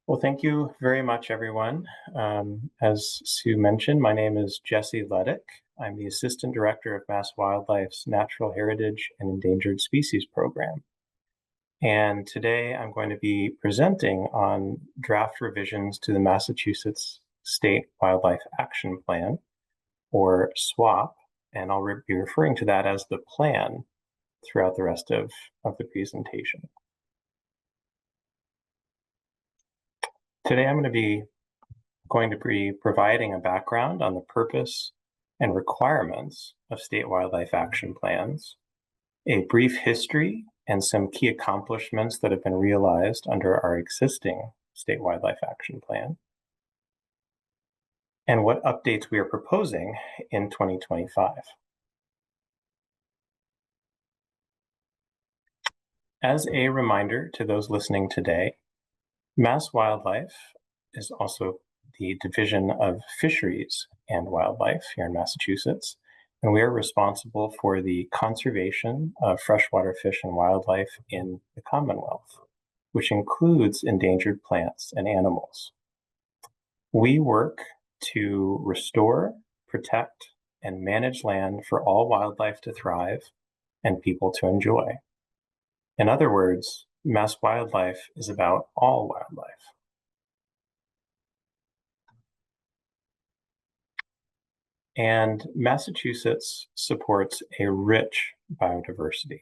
Well, thank you very much, everyone. As Sue mentioned, my name is Jesse Luddick. I'm the Assistant Director of Mass Wildlife's Natural Heritage and Endangered Species Program. And today I'm going to be presenting on draft revisions to the Massachusetts State Wildlife Action Plan, or SWAP, and I'll be referring to that as the plan throughout the rest of the presentation. Today I'm going to be providing a background on the purpose and requirements of state wildlife action plans, a brief history and some key accomplishments that have been realized under our existing state wildlife action plan, and what updates we are proposing in 2025. As a reminder to those listening today, Mass Wildlife is also the Division of Fisheries and Wildlife here in Massachusetts, and we are responsible for the conservation of freshwater fish and wildlife in the Commonwealth, which includes endangered plants and animals. We work to restore, protect, and manage land for all wildlife to thrive and people to enjoy. In other words, Mass Wildlife is about all wildlife. And Massachusetts supports a rich biodiversity.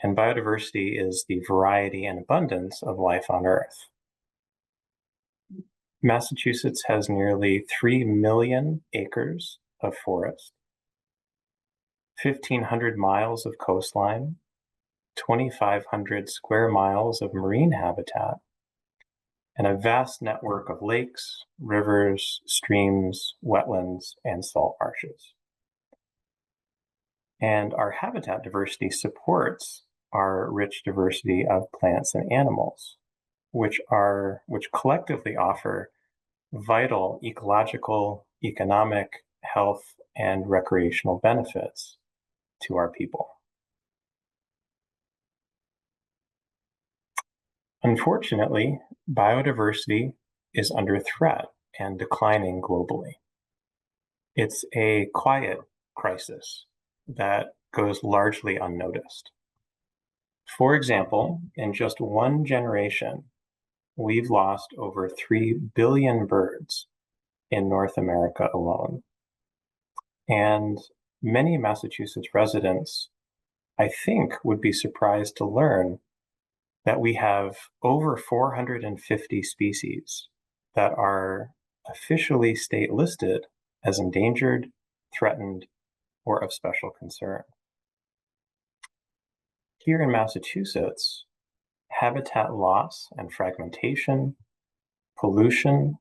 And biodiversity is the variety and abundance of life on Earth. Massachusetts has nearly 3 million acres of forest, 1,500 miles of coastline, 2,500 square miles of marine habitat, and a vast network of lakes, rivers, streams, wetlands, and salt marshes. And our habitat diversity supports our rich diversity of plants and animals, which collectively offer vital ecological, economic, health, and recreational benefits to our people. Unfortunately, biodiversity is under threat and declining globally. It's a quiet crisis that goes largely unnoticed. For example, in just one generation, we've lost over 3 billion birds in North America alone. And many Massachusetts residents, I think, would be surprised to learn that we have over 450 species that are officially state listed as endangered, threatened, or of special concern. Here in Massachusetts, habitat loss and fragmentation, pollution,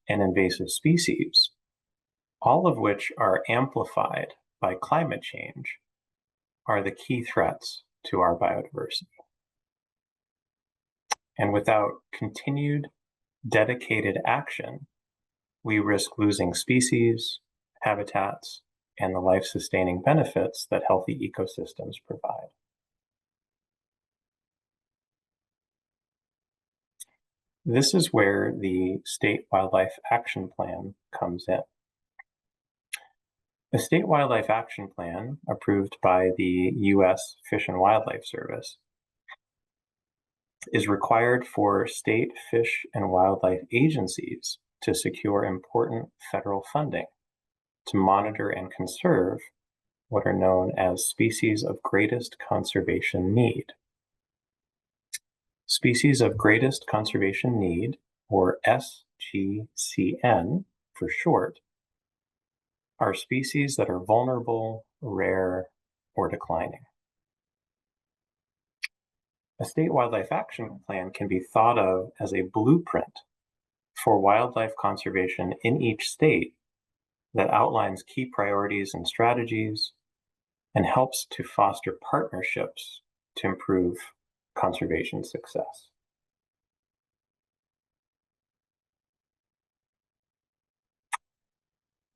and invasive species, all of which are amplified by climate change, are the key threats to our biodiversity. And without continued, dedicated action, we risk losing species, habitats, and the life-sustaining benefits that healthy ecosystems provide. This is where the State Wildlife Action Plan comes in. The State Wildlife Action Plan, approved by the U.S. Fish and Wildlife Service, is required for state fish and wildlife agencies to secure important federal funding to monitor and conserve what are known as species of greatest conservation need. Species of greatest conservation need, or SGCN for short, are species that are vulnerable, rare, or declining. A state wildlife action plan can be thought of as a blueprint for wildlife conservation in each state that outlines key priorities and strategies and helps to foster partnerships to improve conservation success.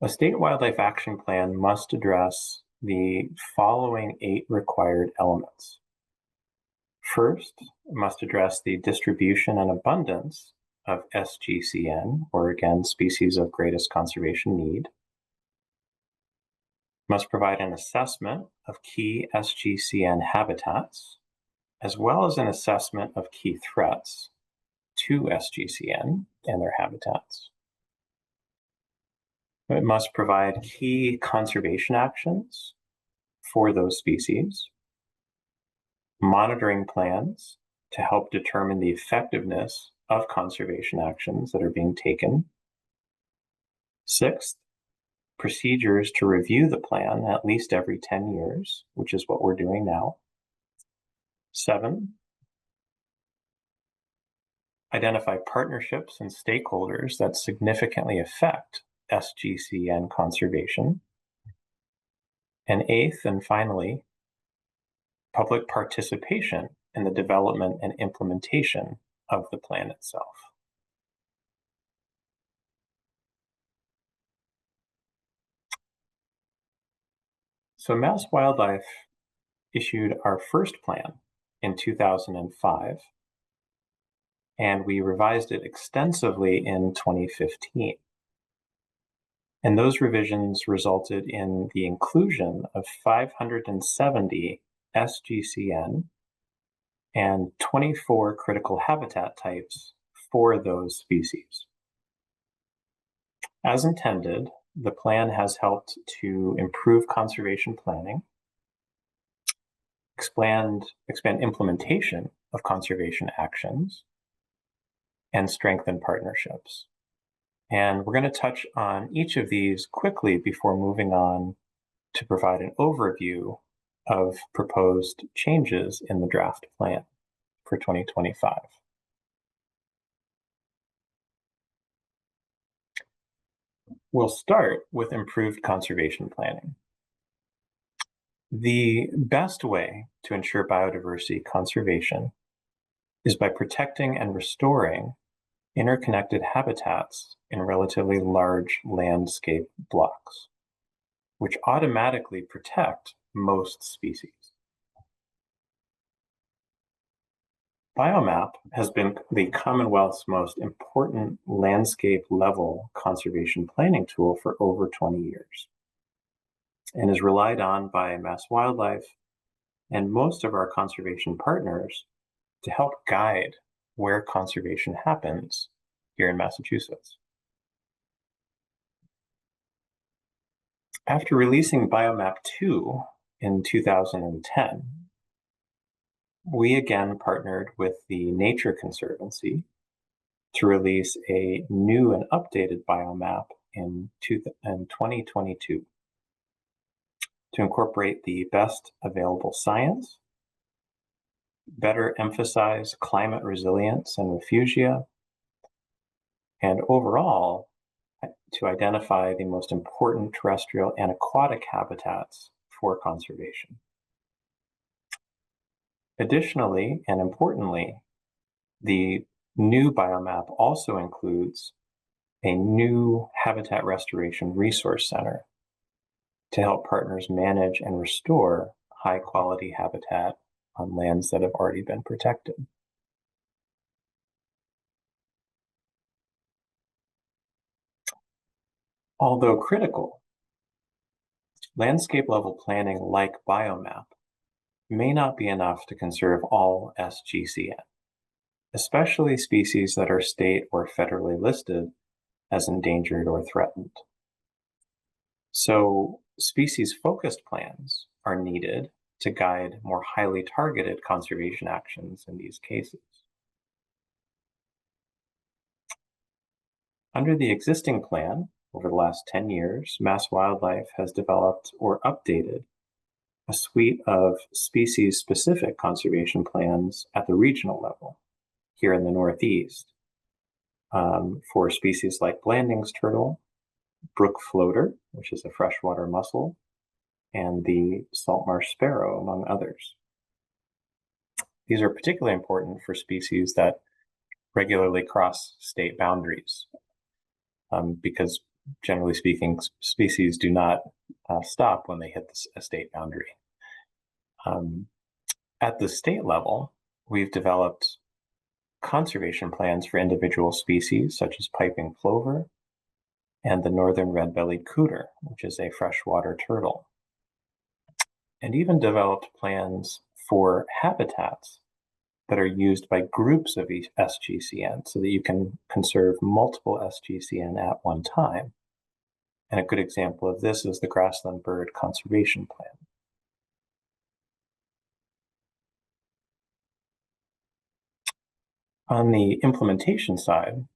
A state wildlife action plan must address the following 8 required elements. First, it must address the distribution and abundance of SGCN, or again, species of greatest conservation need. Must provide an assessment of key SGCN habitats, as well as an assessment of key threats to SGCN and their habitats. It must provide key conservation actions for those species, monitoring plans to help determine the effectiveness of conservation actions that are being taken. Sixth, procedures to review the plan at least every 10 years, which is what we're doing now. 7, identify partnerships and stakeholders that significantly affect SGCN conservation. And 8th, and finally, public participation in the development and implementation of the plan itself. So Mass Wildlife issued our first plan in 2005, and we revised it extensively in 2015. And those revisions resulted in the inclusion of 570 SGCN and 24 critical habitat types for those species. As intended, the plan has helped to improve conservation planning, expand implementation of conservation actions, and strengthen partnerships. And we're going to touch on each of these quickly before moving on to provide an overview of proposed changes in the draft plan for 2025. We'll start with improved conservation planning. The best way to ensure biodiversity conservation is by protecting and restoring interconnected habitats in relatively large landscape blocks, which automatically protect most species. BioMap has been the Commonwealth's most important landscape level conservation planning tool for over 20 years and is relied on by Mass Wildlife and most of our conservation partners to help guide where conservation happens here in Massachusetts. After releasing BioMap 2 in 2010, we again partnered with the Nature Conservancy to release a new and updated biomap in 2022 to incorporate the best available science, better emphasize climate resilience and refugia, and overall to identify the most important terrestrial and aquatic habitats for conservation. Additionally, and importantly, the new biomap also includes a new habitat restoration resource center to help partners manage and restore high quality habitat on lands that have already been protected. Although critical, landscape level planning like BioMap may not be enough to conserve all SGCN, especially species that are state or federally listed as endangered or threatened. So species-focused plans are needed to guide more highly targeted conservation actions in these cases. Under the existing plan, over the last 10 years, Mass Wildlife has developed or updated a suite of species-specific conservation plans at the regional level here in the Northeast for species like Blanding's turtle, brook floater, which is a freshwater mussel, and the salt marsh sparrow, among others. These are particularly important for species that regularly cross state boundaries because generally speaking, species do not stop when they hit a state boundary. At the state level, we've developed conservation plans for individual species such as piping plover and the northern red-bellied cooter, which is a freshwater turtle, and even developed plans for habitats that are used by groups of SGCN so that you can conserve multiple SGCN at one time. And a good example of this is the Grassland Bird Conservation Plan. On the implementation side,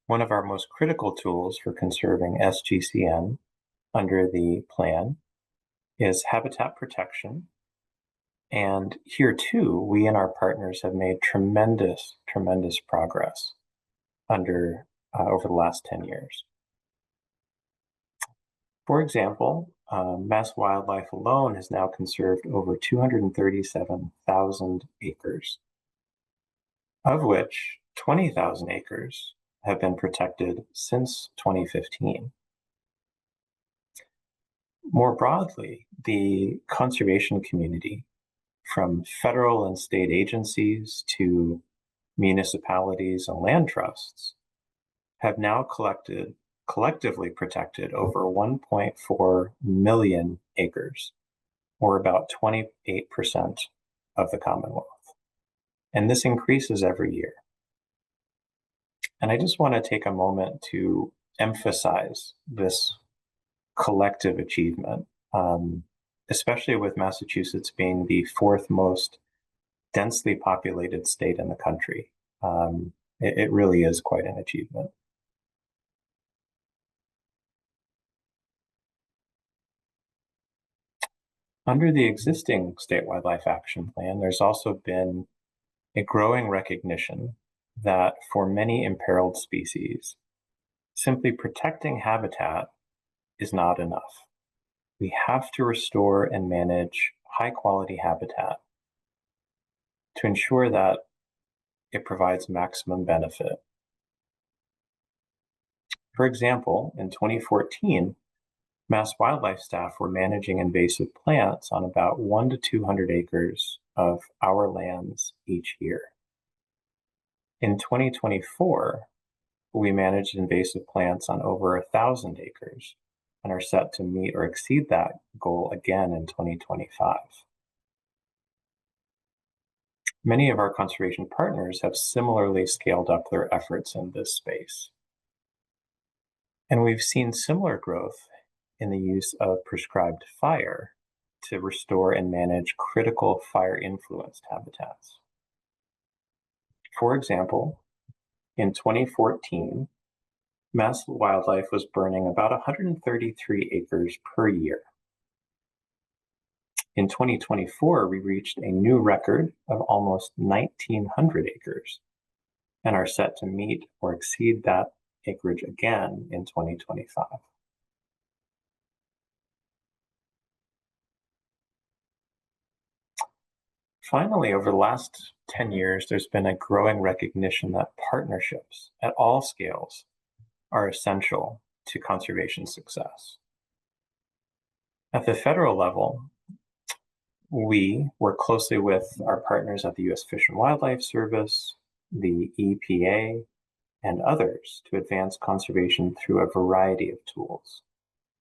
one of our most critical tools for conserving SGCN under the plan is habitat protection. And here too, we and our partners have made tremendous progress over the last 10 years. For example, Mass Wildlife alone has now conserved over 237,000 acres, of which 20,000 acres have been protected since 2015. More broadly, the conservation community, from federal and state agencies to municipalities and land trusts, have now collectively protected over 1.4 million acres, or about 28% of the Commonwealth. And this increases every year. And I just want to take a moment to emphasize this collective achievement, especially with Massachusetts being the fourth most densely populated state in the country. It really is quite an achievement. Under the existing State Wildlife Action Plan, there's also been a growing recognition that for many imperiled species, simply protecting habitat is not enough. We have to restore and manage high quality habitat to ensure that it provides maximum benefit. For example, in 2014, Mass Wildlife staff were managing invasive plants on about 1 to 200 acres of our lands each year. In 2024, we managed invasive plants on over 1,000 acres and are set to meet or exceed that goal again in 2025. Many of our conservation partners have similarly scaled up their efforts in this space. And we've seen similar growth in the use of prescribed fire to restore and manage critical fire-influenced habitats. For example, in 2014, Mass Wildlife was burning about 133 acres per year. In 2024, we reached a new record of almost 1,900 acres and are set to meet or exceed that acreage again in 2025. Finally, over the last 10 years, there's been a growing recognition that partnerships at all scales are essential to conservation success. At the federal level, we work closely with our partners at the U.S. Fish and Wildlife Service, the EPA, and others to advance conservation through a variety of tools,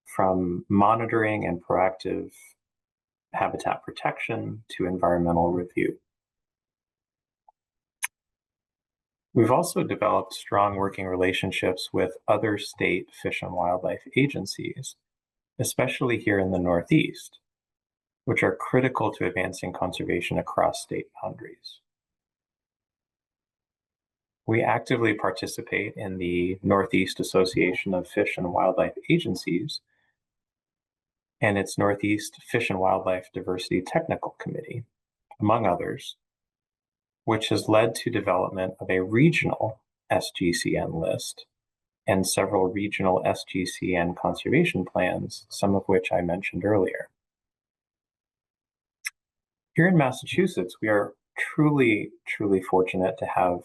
from monitoring and proactive habitat protection to environmental review. We've also developed strong working relationships with other state fish and wildlife agencies, especially here in the Northeast, which are critical to advancing conservation across state boundaries. We actively participate in the Northeast Association of Fish and Wildlife Agencies and its Northeast Fish and Wildlife Diversity Technical Committee, among others, which has led to development of a regional SGCN list and several regional SGCN conservation plans, some of which I mentioned earlier. Here in Massachusetts, we are truly fortunate to have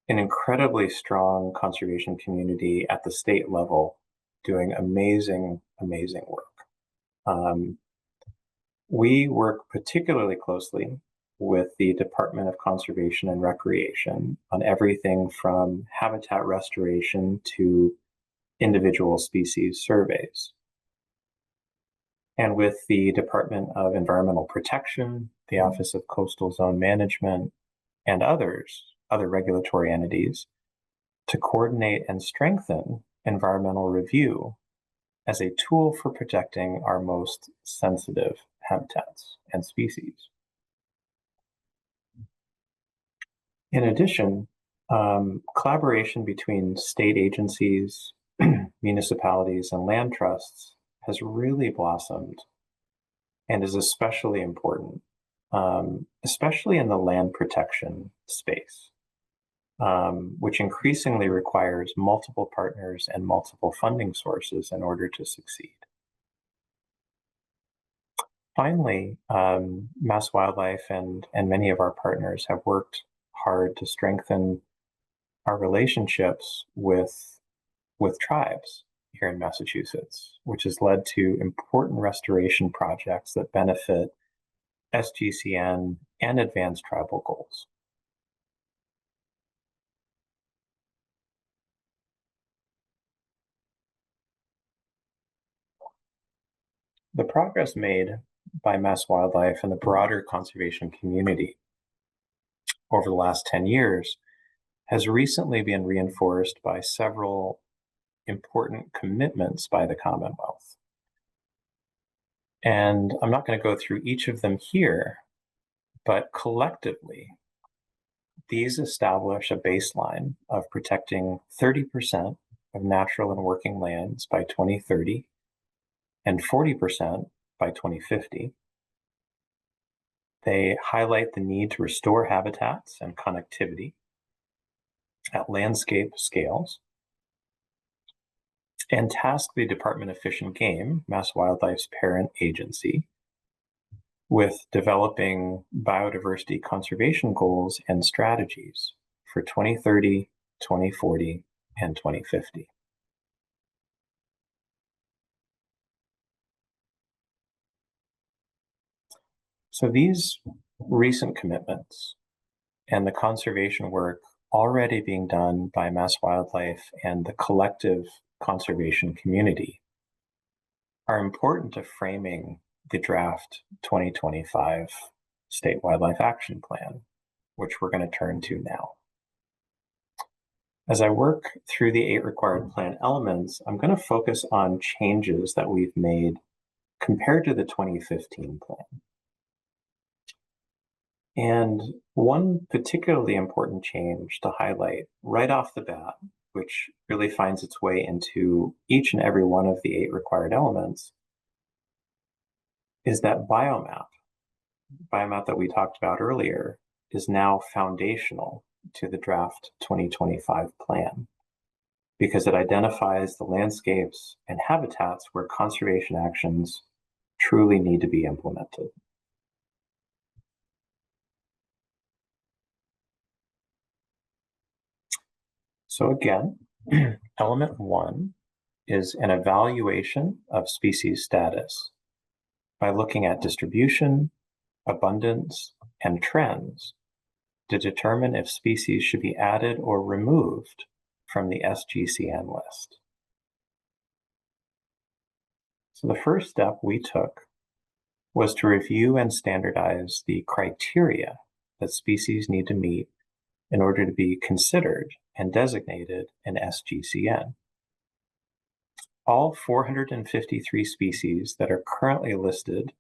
an incredibly strong conservation community at the state level doing amazing work. We work particularly closely with the Department of Conservation and Recreation on everything from habitat restoration to individual species surveys. And with the Department of Environmental Protection, the Office of Coastal Zone Management, and other regulatory entities to coordinate and strengthen environmental review as a tool for protecting our most sensitive habitats and species. In addition, collaboration between state agencies, municipalities, and land trusts has really blossomed and is especially important, especially in the land protection space, which increasingly requires multiple partners and multiple funding sources in order to succeed. Finally, Mass Wildlife and many of our partners have worked hard to strengthen our relationships with tribes here in Massachusetts, which has led to important restoration projects that benefit SGCN and advanced tribal goals. The progress made by Mass Wildlife and the broader conservation community over the last 10 years has recently been reinforced by several important commitments by the Commonwealth. And I'm not going to go through each of them here, but collectively, these establish a baseline of protecting 30% of natural and working lands by 2030 and 40% by 2050. They highlight the need to restore habitats and connectivity at landscape scales and task the Department of Fish and Game, Mass Wildlife's parent agency, with developing biodiversity conservation goals and strategies for 2030, 2040, and 2050. So these recent commitments and the conservation work already being done by Mass Wildlife and the collective conservation community are important to framing the draft 2025 State Wildlife Action Plan, which we're going to turn to now. As I work through the 8 required plan elements, I'm going to focus on changes that we've made compared to the 2015 plan. And one particularly important change to highlight right off the bat, which really finds its way into each and every one of the 8 required elements, is that biomap that we talked about earlier is now foundational to the draft 2025 plan because it identifies the landscapes and habitats where conservation actions truly need to be implemented. So again, element 1 is an evaluation of species status by looking at distribution, abundance, and trends to determine if species should be added or removed from the SGCN list. So the first step we took was to review and standardize the criteria that species need to meet in order to be considered and designated an SGCN. All 453 species that are currently listed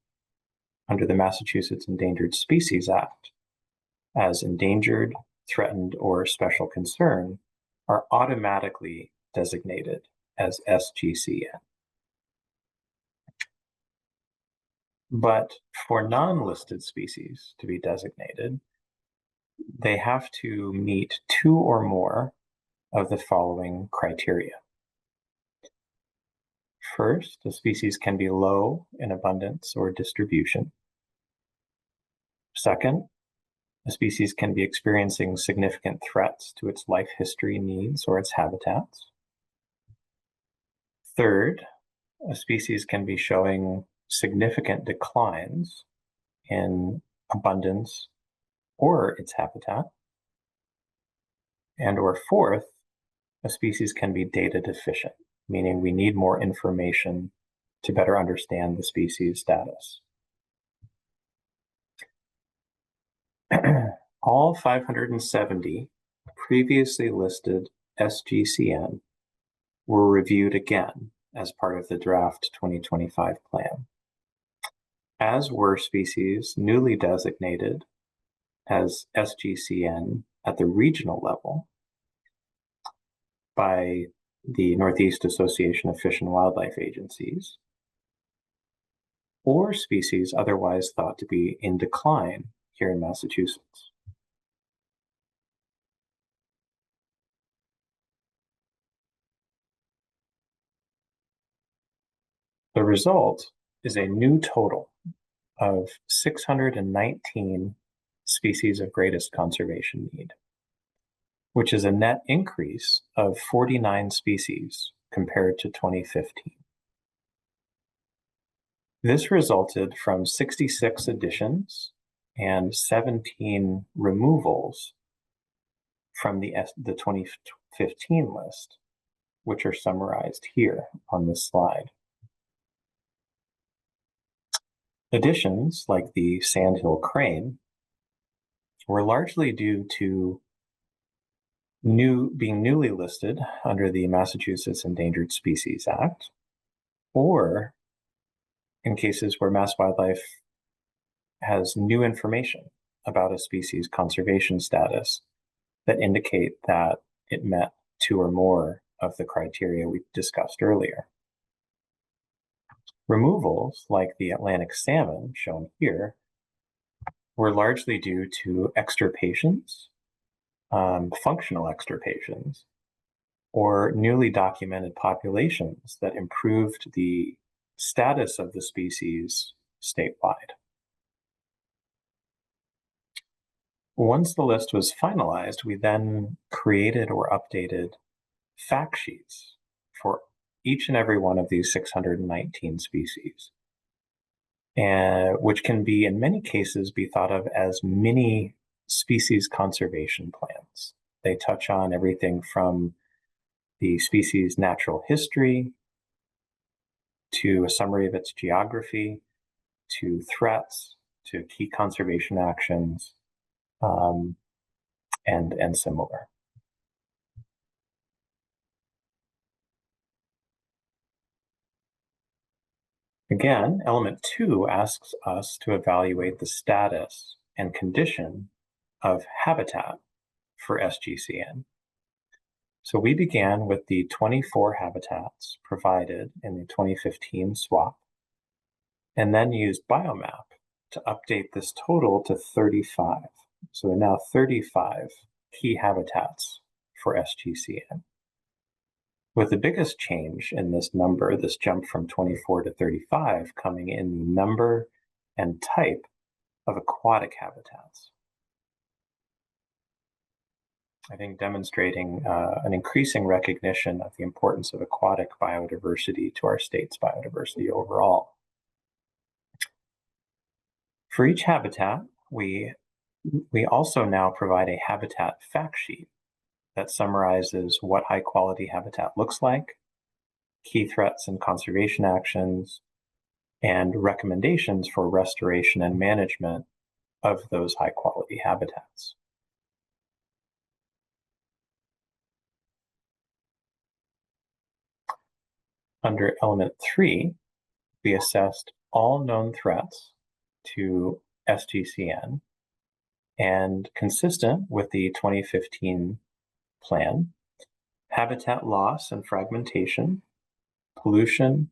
under the Massachusetts Endangered Species Act as endangered, threatened, or special concern are automatically designated as SGCN. But for non-listed species to be designated, they have to meet 2 or more of the following criteria. First, the species can be low in abundance or distribution. Second, a species can be experiencing significant threats to its life history needs or its habitats. Third, a species can be showing significant declines in abundance or its habitat. And or fourth, a species can be data deficient, meaning we need more information to better understand the species status. All 570 previously listed SGCN were reviewed again as part of the draft 2025 plan, as were species newly designated as SGCN at the regional level by the Northeast Association of Fish and Wildlife Agencies, or species otherwise thought to be in decline here in Massachusetts. The result is a new total of 619 species of greatest conservation need, which is a net increase of 49 species compared to 2015. This resulted from 66 additions and 17 removals from the 2015 list, which are summarized here on this slide. Additions, like the sandhill crane, were largely due to being newly listed under the Massachusetts Endangered Species Act, or in cases where Mass Wildlife has new information about a species' conservation status that indicate that it met two or more of the criteria we discussed earlier. Removals, like the Atlantic salmon shown here, were largely due to extirpations, functional extirpations, or newly documented populations that improved the status of the species statewide. Once the list was finalized, we then created or updated fact sheets for each and every one of these 619 species, and which can be, in many cases, be thought of as mini species conservation plans. They touch on everything from the species' natural history, to a summary of its geography, to threats, to key conservation actions, and similar. Again, element 2 asks us to evaluate the status and condition of habitat for SGCN. So we began with the 24 habitats provided in the 2015 SWAP, and then used Biomap to update this total to 35. So there are now 35 key habitats for SGCN. With the biggest change in this number, this jump from 24 to 35, coming in the number and type of aquatic habitats. I think demonstrating an increasing recognition of the importance of aquatic biodiversity to our state's biodiversity overall. For each habitat, we also now provide a habitat fact sheet that summarizes what high quality habitat looks like, key threats and conservation actions, and recommendations for restoration and management of those high quality habitats. Under element 3, we assessed all known threats to SGCN, and consistent with the 2015 plan, habitat loss and fragmentation, pollution,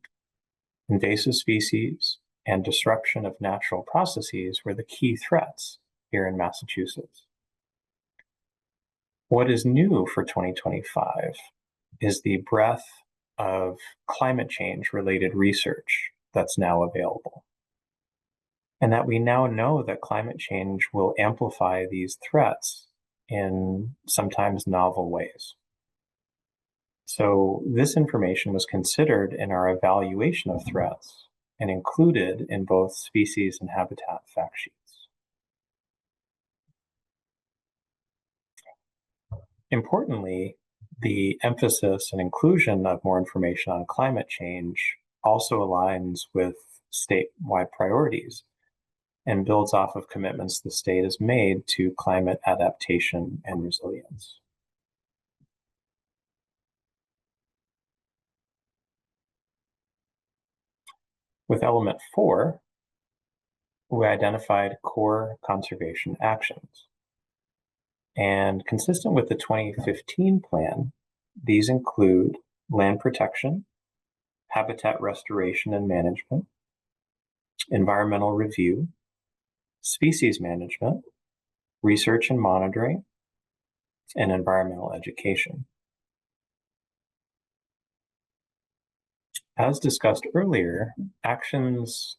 invasive species, and disruption of natural processes were the key threats here in Massachusetts. What is new for 2025 is the breadth of climate change related research that's now available, and that we now know that climate change will amplify these threats in sometimes novel ways. So this information was considered in our evaluation of threats and included in both species and habitat fact sheets. Importantly, the emphasis and inclusion of more information on climate change also aligns with statewide priorities and builds off of commitments the state has made to climate adaptation and resilience. With element 4, we identified core conservation actions. And consistent with the 2015 plan, these include land protection, habitat restoration and management, environmental review, species management, research and monitoring, and environmental education. As discussed earlier,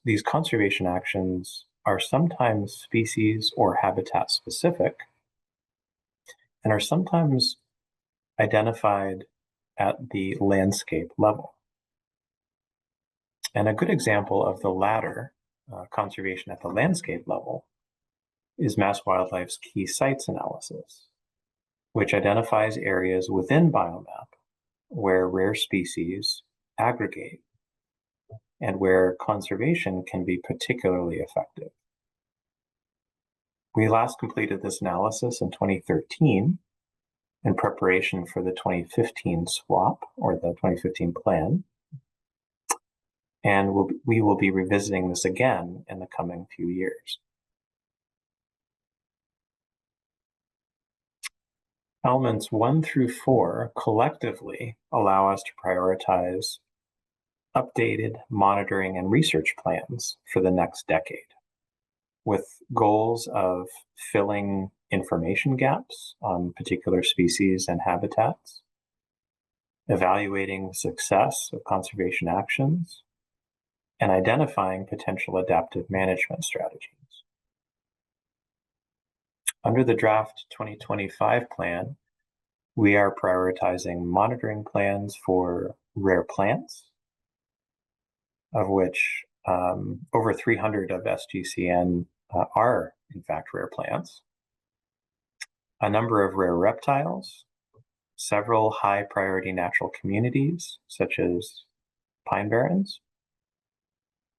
these conservation actions are sometimes species or habitat specific and are sometimes identified at the landscape level. And a good example of the latter, conservation at the landscape level, is Mass Wildlife's key sites analysis, which identifies areas within Biomap where rare species aggregate and where conservation can be particularly effective. We last completed this analysis in 2013 in preparation for the 2015 SWAP, or the 2015 plan, and we will be revisiting this again in the coming few years. Elements 1 through 4 collectively allow us to prioritize updated monitoring and research plans for the next decade, with goals of filling information gaps on particular species and habitats, evaluating the success of conservation actions, and identifying potential adaptive management strategies. Under the draft 2025 plan, we are prioritizing monitoring plans for rare plants, of which over 300 of SGCN are in fact rare plants, a number of rare reptiles, several high priority natural communities, such as pine barrens,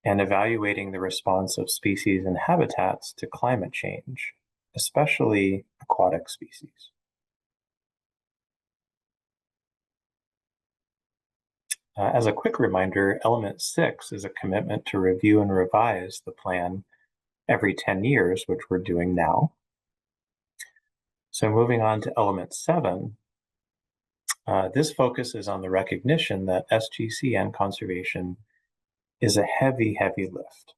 and evaluating the response of species and habitats to climate change, especially aquatic species. As a quick reminder, element 6 is a commitment to review and revise the plan every 10 years, which we're doing now. So moving on to element 7, this focuses on the recognition that SGCN conservation is a heavy, heavy lift,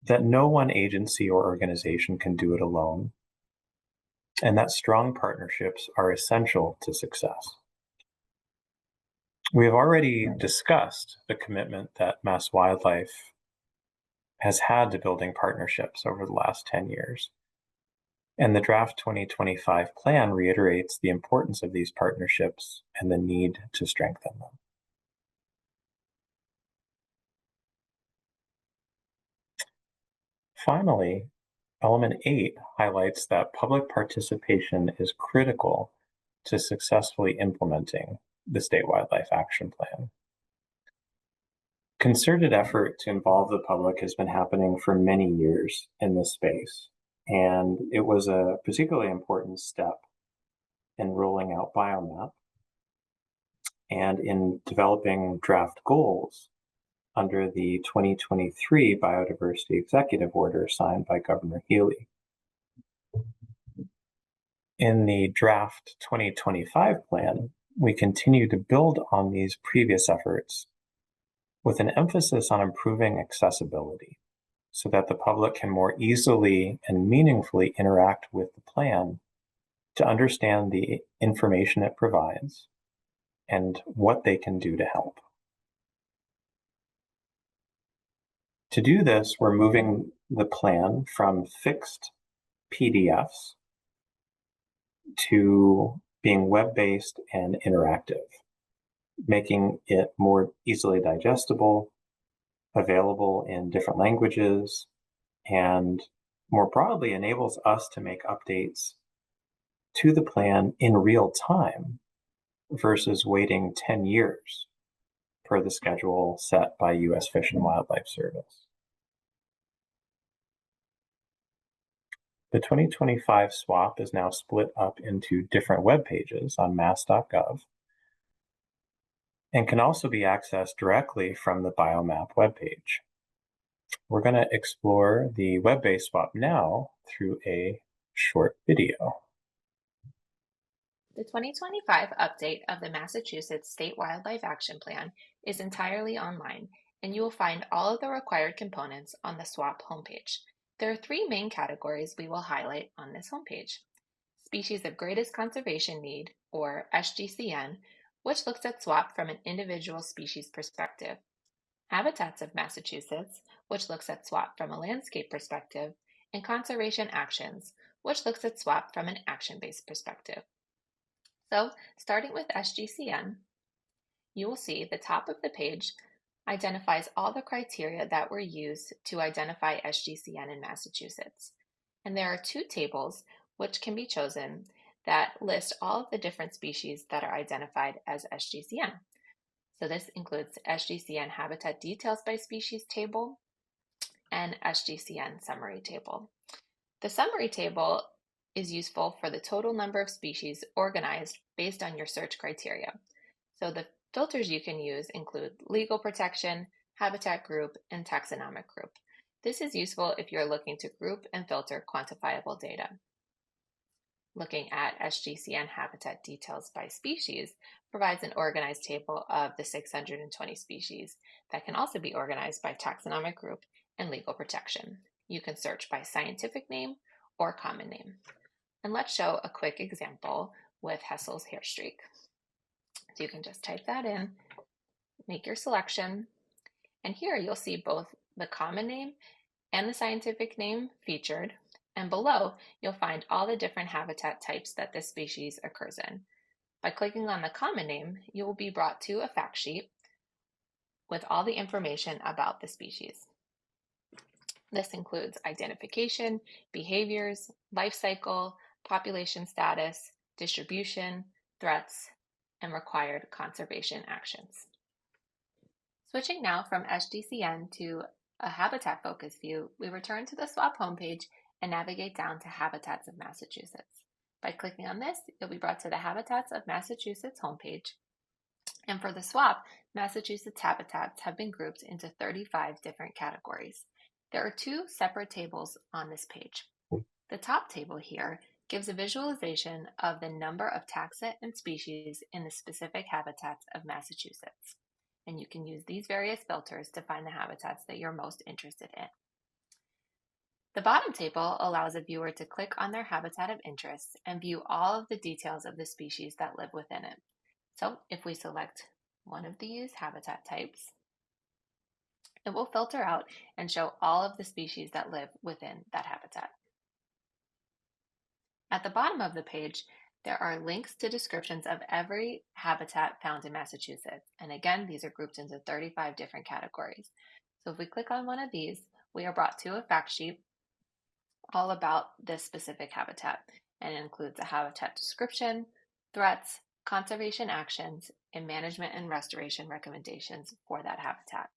that no one agency or organization can do it alone, and that strong partnerships are essential to success. We have already discussed the commitment that Mass Wildlife has had to building partnerships over the last 10 years. And the draft 2025 plan reiterates the importance of these partnerships and the need to strengthen them. Finally, element 8 highlights that public participation is critical to successfully implementing the State Wildlife Action Plan. Concerted effort to involve the public has been happening for many years in this space, and it was a particularly important step in rolling out Biomap and in developing draft goals under the 2023 Biodiversity Executive Order signed by Governor Healy. In the draft 2025 plan, we continue to build on these previous efforts with an emphasis on improving accessibility so that the public can more easily and meaningfully interact with the plan to understand the information it provides and what they can do to help. To do this, we're moving the plan from fixed PDFs to being web-based and interactive, making it more easily digestible, available in different languages, and more broadly enables us to make updates to the plan in real time versus waiting 10 years per the schedule set by U.S. Fish and Wildlife Service. The 2025 SWAP is now split up into different web pages on mass.gov and can also be accessed directly from the Biomap webpage. We're going to explore the web-based SWAP now through a short video. The 2025 update of the Massachusetts State Wildlife Action Plan is entirely online, and you will find all of the required components on the SWAP homepage. There are three main categories we will highlight on this homepage. Species of Greatest Conservation Need, or SGCN, which looks at SWAP from an individual species perspective. Habitats of Massachusetts, which looks at SWAP from a landscape perspective, and Conservation Actions, which looks at SWAP from an action-based perspective. So, starting with SGCN, you will see the top of the page identifies all the criteria that were used to identify SGCN in Massachusetts. And there are two tables which can be chosen that list all of the different species that are identified as SGCN. So this includes SGCN Habitat Details by Species table and SGCN Summary table. The Summary table is useful for the total number of species organized based on your search criteria. So the filters you can use include legal protection, habitat group, and taxonomic group. This is useful if you're looking to group and filter quantifiable data. Looking at SGCN Habitat Details by Species provides an organized table of the 620 species that can also be organized by taxonomic group and legal protection. You can search by scientific name or common name. And let's show a quick example with Hessel's hair streak. So you can just type that in, make your selection, and here you'll see both the common name and the scientific name featured, and below you'll find all the different habitat types that this species occurs in. By clicking on the common name, you will be brought to a fact sheet with all the information about the species. This includes identification, behaviors, life cycle, population status, distribution, threats, and required conservation actions. Switching now from SGCN to a habitat focus view, we return to the SWAP homepage and navigate down to Habitats of Massachusetts. By clicking on this, you'll be brought to the Habitats of Massachusetts homepage. And for the SWAP, Massachusetts habitats have been grouped into 35 different categories. There are two separate tables on this page. The top table here gives a visualization of the number of taxa and species in the specific habitats of Massachusetts. And you can use these various filters to find the habitats that you're most interested in. The bottom table allows a viewer to click on their habitat of interest and view all of the details of the species that live within it. So if we select one of these habitat types, it will filter out and show all of the species that live within that habitat. At the bottom of the page, there are links to descriptions of every habitat found in Massachusetts. And again, these are grouped into 35 different categories. So if we click on one of these, we are brought to a fact sheet all about this specific habitat, and it includes a habitat description, threats, conservation actions, and management and restoration recommendations for that habitat.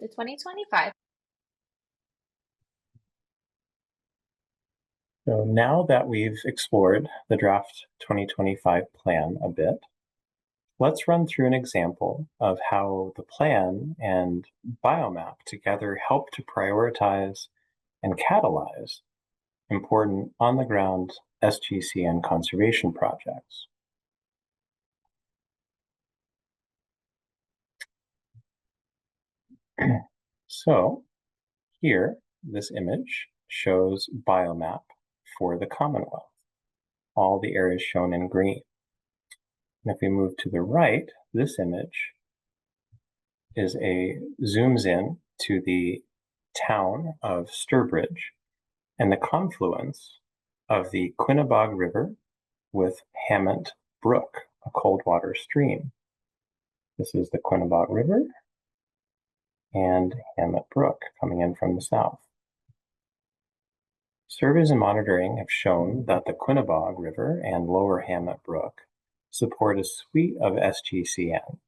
The 2025. So now that we've explored the draft 2025 plan a bit, let's run through an example of how the plan and Biomap together help to prioritize and catalyze important on-the-ground SGCN conservation projects. So here, this image shows Biomap for the Commonwealth, all the areas shown in green. And if we move to the right, this image zooms in to the town of Sturbridge and the confluence of the Quinebaug River with Hammond Brook, a cold water stream. This is the Quinebaug River, and Hamlet Brook coming in from the south. Surveys and monitoring have shown that the Quinnebog River and Lower Hamlet Brook support a suite of SGCN,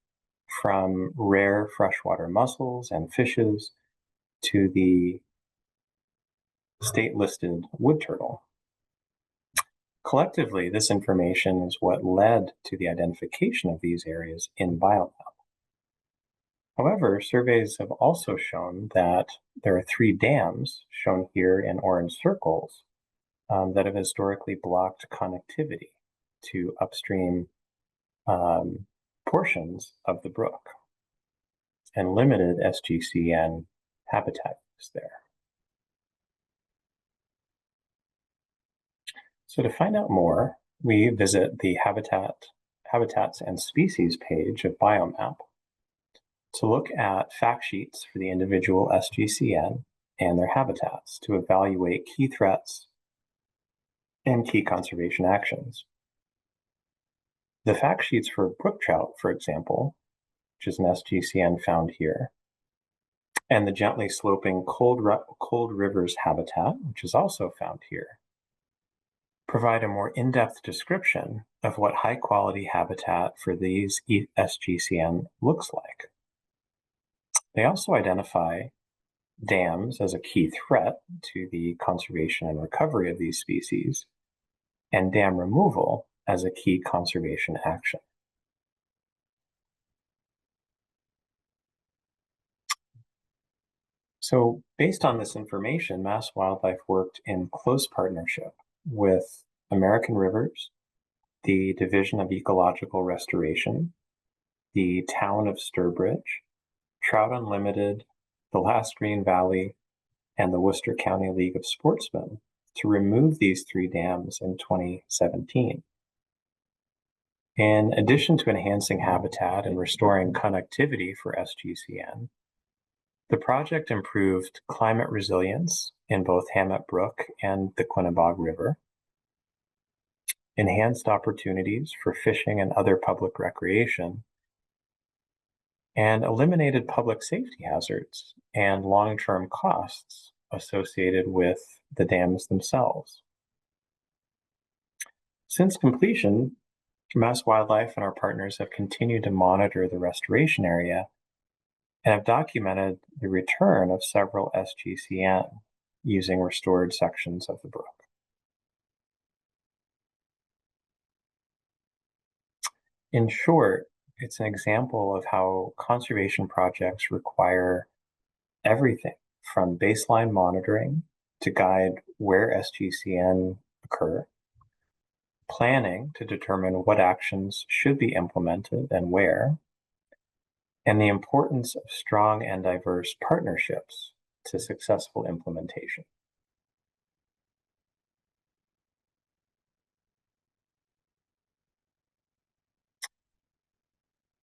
from rare freshwater mussels and fishes to the state-listed wood turtle. Collectively, this information is what led to the identification of these areas in BioMap. However, surveys have also shown that there are 3 dams, shown here in orange circles, that have historically blocked connectivity to upstream portions of the brook and limited SGCN habitat use there. So to find out more, we visit the Habitats and Species page of BioMap to look at fact sheets for the individual SGCN and their habitats to evaluate key threats and key conservation actions. The fact sheets for brook trout, for example, which is an SGCN found here, and the gently sloping cold rivers habitat, which is also found here, provide a more in-depth description of what high-quality habitat for these SGCN looks like. They also identify dams as a key threat to the conservation and recovery of these species, and dam removal as a key conservation action. So based on this information, Mass Wildlife worked in close partnership with American Rivers, the Division of Ecological Restoration, the Town of Sturbridge, Trout Unlimited, the Last Green Valley, and the Worcester County League of Sportsmen to remove these 3 dams in 2017. In addition to enhancing habitat and restoring connectivity for SGCN, the project improved climate resilience in both Hamlet Brook and the Quinnebog River, enhanced opportunities for fishing and other public recreation, and eliminated public safety hazards and long-term costs associated with the dams themselves. Since completion, Mass Wildlife and our partners have continued to monitor the restoration area and have documented the return of several SGCN using restored sections of the brook. In short, it's an example of how conservation projects require everything from baseline monitoring to guide where SGCN occur, planning to determine what actions should be implemented and where, and the importance of strong and diverse partnerships to successful implementation.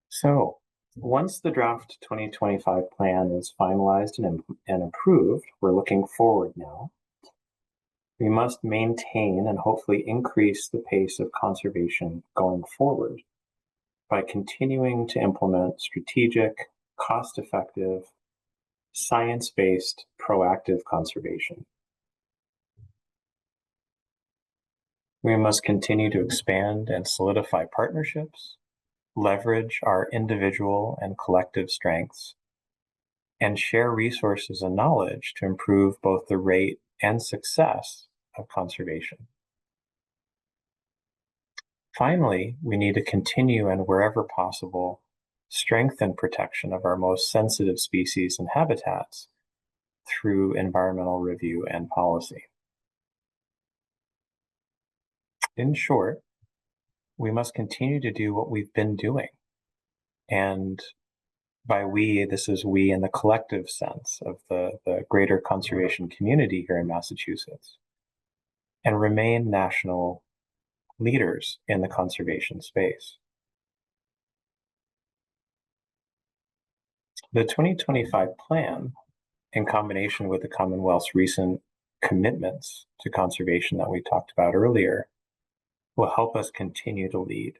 So, once the draft 2025 plan is finalized and approved, we're looking forward now. We must maintain and hopefully increase the pace of conservation going forward by continuing to implement strategic, cost-effective, science-based, proactive conservation. We must continue to expand and solidify partnerships, leverage our individual and collective strengths, and share resources and knowledge to improve both the rate and success of conservation. Finally, we need to continue and wherever possible, strengthen protection of our most sensitive species and habitats through environmental review and policy. In short, we must continue to do what we've been doing. And by we, this is we in the collective sense of the greater conservation community here in Massachusetts, and remain national leaders in the conservation space. The 2025 plan, in combination with the Commonwealth's recent commitments to conservation that we talked about earlier, will help us continue to lead.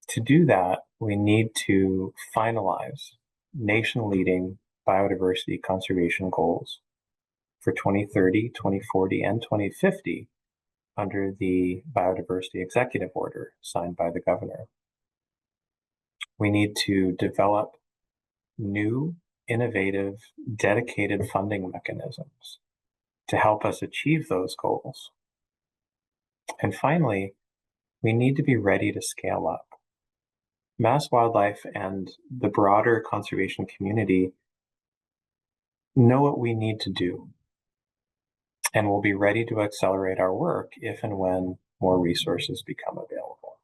To do that, we need to finalize nation-leading biodiversity conservation goals for 2030, 2040, and 2050 under the Biodiversity Executive Order signed by the governor. We need to develop new, innovative, dedicated funding mechanisms to help us achieve those goals. And finally, we need to be ready to scale up. Mass Wildlife and the broader conservation community know what we need to do, and will be ready to accelerate our work if and when more resources become available.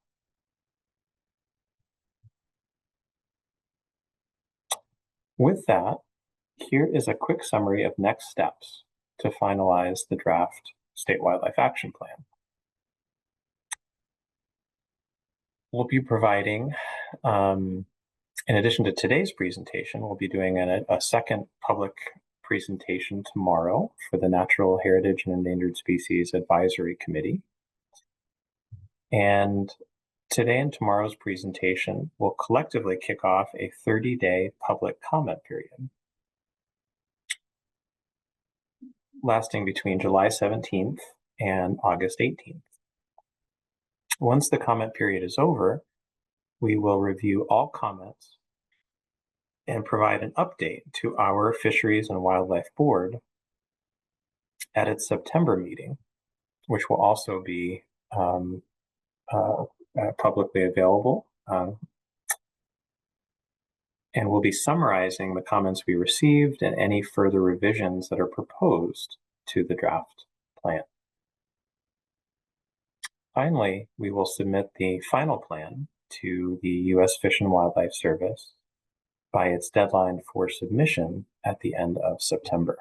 With that, here is a quick summary of next steps to finalize the draft State Wildlife Action Plan. We'll be providing, in addition to today's presentation, we'll be doing a second public presentation tomorrow for the Natural Heritage and Endangered Species Advisory Committee. And today and tomorrow's presentation will collectively kick off a 30-day public comment period, lasting between July 17th and August 18th. Once the comment period is over, we will review all comments and provide an update to our Fisheries and Wildlife Board at its September meeting, which will also be publicly available. And we'll be summarizing the comments we received and any further revisions that are proposed to the draft plan. Finally, we will submit the final plan to the U.S. Fish and Wildlife Service by its deadline for submission at the end of September.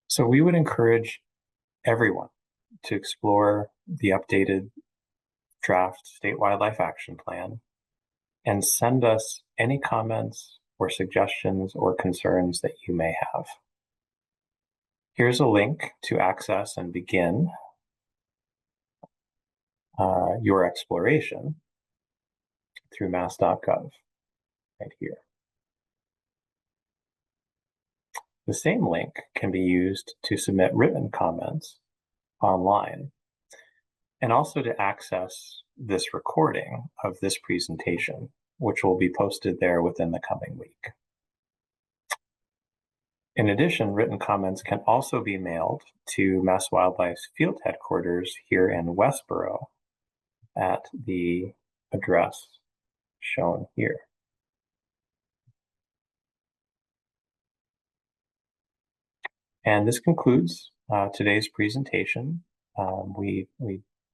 So we would encourage everyone to explore the updated draft State Wildlife Action Plan and send us any comments or suggestions or concerns that you may have. Here's a link to access and begin your exploration through mass.gov right here. The same link can be used to submit written comments online, and also to access this recording of this presentation, which will be posted there within the coming week. In addition, written comments can also be mailed to Mass Wildlife's field headquarters here in Westboro at the address shown here. And this concludes today's presentation. We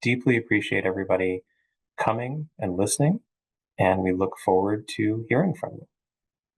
deeply appreciate everybody coming and listening, and we look forward to hearing from you.